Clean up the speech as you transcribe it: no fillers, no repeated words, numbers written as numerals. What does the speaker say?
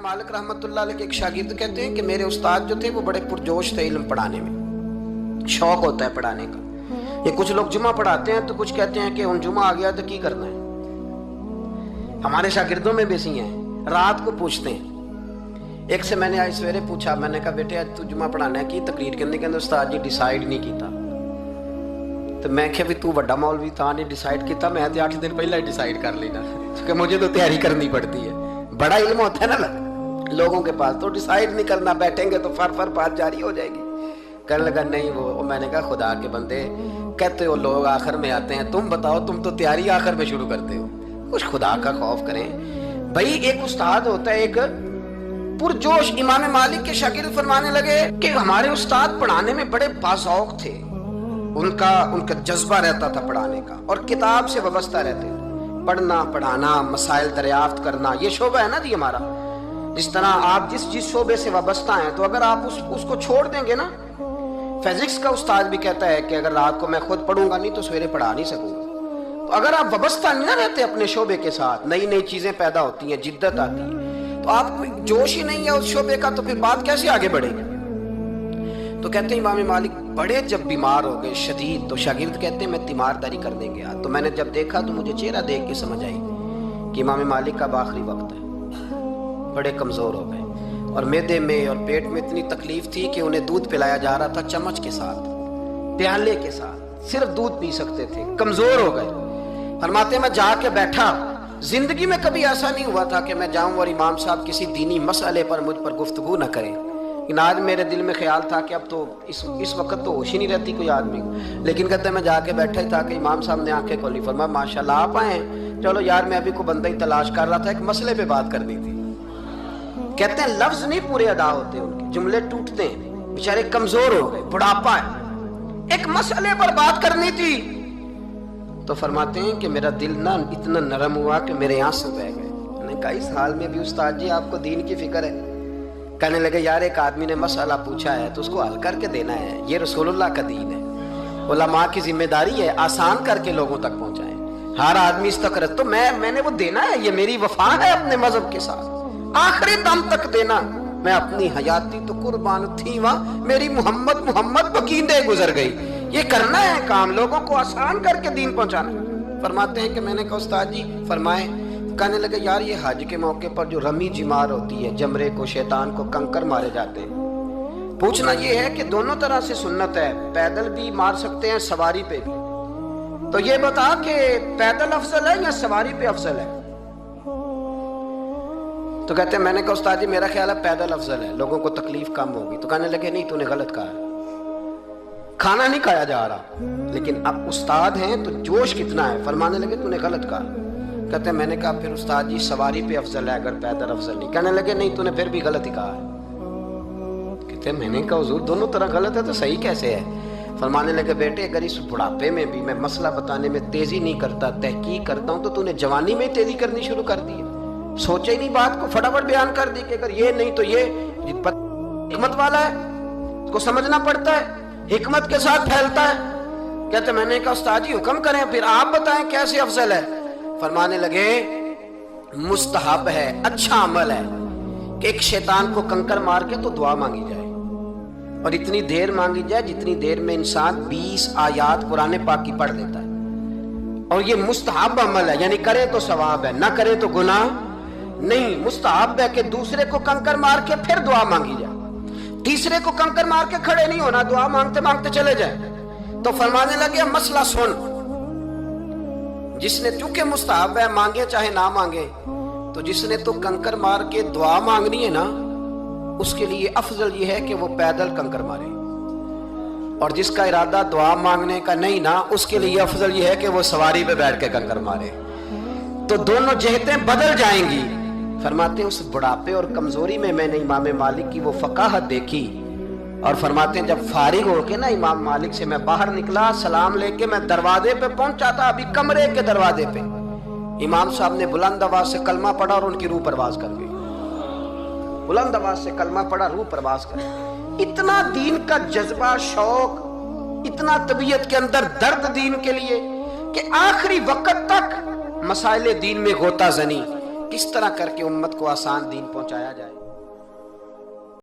मालिक रहमत उल्लाह अलैह के एक शागिर्द कहते हैं कि मेरे उस्ताद जो थे वो बड़े पुरजोश थे इल्म पढ़ाने में, शौक होता है पढ़ाने का। ये कुछ लोग जुमा पढ़ाते हैं तो कुछ कहते हैं कि हम जुमा आ गया तो की करना है। हमारे शागिर्दों में भी ऐसी हैं, रात को पूछते हैं। एक से मैंने आज सवेरे पूछा, मैंने कहा बेटे आज तू जुमा पढ़ाना है की तकरीर करने के अंदर उस्ताद जी डिसाइड नहीं किया। तो मैं क्या भी तू बड़ा मौलवी था नहीं डिसाइड किया, मैं 8 दिन पहले ही डिसाइड कर लेना क्योंकि मुझे तो तैयारी करनी पड़ती है। बड़ा इल्म होता है ना लोगों के पास, तो डिसाइड नहीं करना, बैठेंगे तो फर बात जारी हो जाएगी। कहने लगा नहीं वो मैंने कहा खुदा के बंदे कहते हो लोग आखिर में आते हैं, तुम बताओ तुम तो तैयारी आखिर में शुरू करते हो, कुछ खुदा का खौफ करें भाई। एक उस्ताद होता है एक पुरजोश। इमाम मालिक के शागिर्द फरमाने लगे कि हमारे उस्ताद पढ़ाने में बड़े बाज़ौक़ थे, उनका जज्बा रहता था पढ़ाने का और किताब से वाबस्ता रहते थे। पढ़ना पढ़ाना मसाइल दरियाफ्त करना ये शोबा है ना जी हमारा। जिस तरह आप जिस शोबे से वाबस्ता हैं तो अगर आप उसको छोड़ देंगे ना, फिजिक्स का उस्ताद भी कहता है कि अगर रात को मैं खुद पढ़ूंगा नहीं तो सवेरे पढ़ा नहीं सकूंगा। तो अगर आप वाबस्ता नहीं ना रहते अपने शोबे के साथ, नई नई चीजें पैदा होती हैं, जिद्दत आती है, तो आपको जोश ही नहीं है उस शोबे का, तो फिर बात कैसे आगे बढ़ेगी। तो कहते हैं इमाम मालिक बड़े जब बीमार हो गए शदीद, तो शागिर्द कहते हैं मैं तीमारदारी करने गया, तो मैंने जब देखा तो मुझे चेहरा देख के समझ आई कि इमाम मालिक का आखिरी वक्त है, बड़े कमज़ोर हो गए और मैदे में और पेट में इतनी तकलीफ थी कि उन्हें दूध पिलाया जा रहा था चम्मच के साथ, प्याले के साथ, सिर्फ दूध पी सकते थे, कमज़ोर हो गए। फरमाते मैं जाके बैठा, जिंदगी में कभी ऐसा नहीं हुआ था कि मैं जाऊं और इमाम साहब किसी दीनी मसले पर मुझ पर गुफ्तगू न करें। लेकिन आज मेरे दिल में ख्याल था कि अब तो इस वक्त तो होश ही नहीं रहती कोई आदमी को। लेकिन कहते मैं जाके बैठा ही था कि इमाम साहब ने आंखें खोली, फरमाया माशाल्लाह आप आए, चलो यार मैं अभी को बंदा ही तलाश कर रहा था, एक मसले पे बात करनी थी। कहते हैं लफ्ज नहीं पूरे अदा होते, उनके जुमले टूटते हैं, बेचारे कमजोर हो गए, बुढ़ापा है, एक मसले पर बात करनी थी। तो फरमाते हैं कि मेरा दिल ना इतना नरम हुआ कि मेरे आंसू बह गए। मैंने कहा इस हाल में भी उस्ताद जी आपको दीन की फिक्र है। कहने लगे यार एक आदमी ने मसला पूछा है तो उसको हल करके देना है, ये रसूलुल्लाह का दीन है, उलमा की जिम्मेदारी है आसान करके लोगों तक पहुंचाएं। हर आदमी इस तक तो मैंने वो देना है, ये मेरी वफा है अपने मजहब के साथ, आखिरी दम तक देना। मैं अपनी हयाती तो कुर्बान थी वहां, मेरी मोहम्मद बकींदे गुजर गई, ये करना है काम, लोगों को आसान करके दीन पहुंचाना। फरमाते हैं कि मैंने कहा उस्ताद जी फरमाए। कहने लगे यार ये हज के मौके पर जो रमी जिमार होती है, जमरे को शैतान को कंकर मारे जाते हैं, पूछना ये है कि दोनों तरह से सुन्नत है, पैदल भी मार सकते हैं सवारी पे भी, तो ये बता कि पैदल अफजल है या सवारी पे अफजल है। तो कहते हैं मैंने कहा उस्ताद जी मेरा ख्याल है पैदल अफजल है, लोगों को तकलीफ कम होगी। तो कहने लगे नहीं तूने गलत कहा, खाना नहीं खाया जा रहा, लेकिन अब उस्ताद हैं तो जोश कितना है। फरमाने लगे तूने गलत कहा। कहते हैं मैंने कहा फिर उस्ताद जी सवारी पे अफजल है अगर पैदल अफजल नहीं। कहने लगे नहीं तूने फिर भी गलत ही कहा है। कहते हैं मैंने कहा हुजूर दोनों तरह गलत है तो सही कैसे है। फरमाने लगे बेटे अगर इस बुढ़ापे में भी मैं मसला बताने में तेजी नहीं करता, तहकीक करता हूँ, तो तूने जवानी में तेजी करनी शुरू कर दी है, सोचे ही नहीं बात को, फटाफट बयान कर दी कि अगर ये नहीं तो ये। हिकमत वाला है, उसको समझना पड़ता है, हिकमत के साथ फैलता है। कहते मैंने कहा उस्ताद जी हुक्म करें, फिर आप बताएं कैसे अफजल है। फरमाने लगे मुस्तहब है, अच्छा अमल है कि एक शैतान को कंकर मार के तो दुआ मांगी जाए, और इतनी देर मांगी जाए जितनी देर में इंसान 20 आयात कुरान पाक की पढ़ लेता है। और ये मुस्तहब अमल है, यानी करे तो सवाब है, ना करे तो गुनाह नहीं। मुस्तहब है कि दूसरे को कंकर मार के फिर दुआ मांगी जाए, तीसरे को कंकर मार के खड़े नहीं होना, दुआ मांगते मांगते चले जाए। तो फरमाने लगे मसला सुन, जिसने चूंकि मुस्तहब है मांगे चाहे ना मांगे, तो जिसने तो कंकर मार के दुआ मांगनी है ना, उसके लिए अफजल ये है कि वो पैदल कंकर मारे, और जिसका इरादा दुआ मांगने का नहीं ना, उसके लिए अफजल ये है कि वो सवारी पे बैठ के कंकर मारे। तो दोनों जहतें बदल जाएंगी। फरमाते हैं उस बुढ़ापे और कमजोरी में मैंने इमाम मालिक की वो फकाहत देखी, और फरमाते हैं जब फारिग होके ना इमाम मालिक से मैं बाहर निकला, सलाम लेके मैं दरवाजे पे पहुंचा था, अभी कमरे के दरवाजे पे इमाम साहब ने बुलंद आवाज से कलमा पढ़ा और उनकी रूह परवाज कर गई। बुलंद आवाज से कलमा पढ़ा, रूह परवाज कर गई। इतना दीन का जज्बा, शौक, इतना तबीयत के अंदर दर्द दीन के लिए कि आखिरी वक्त तक मसाइले दीन में गोता जनी किस तरह करके उम्मत को आसान दीन पहुंचाया जाए।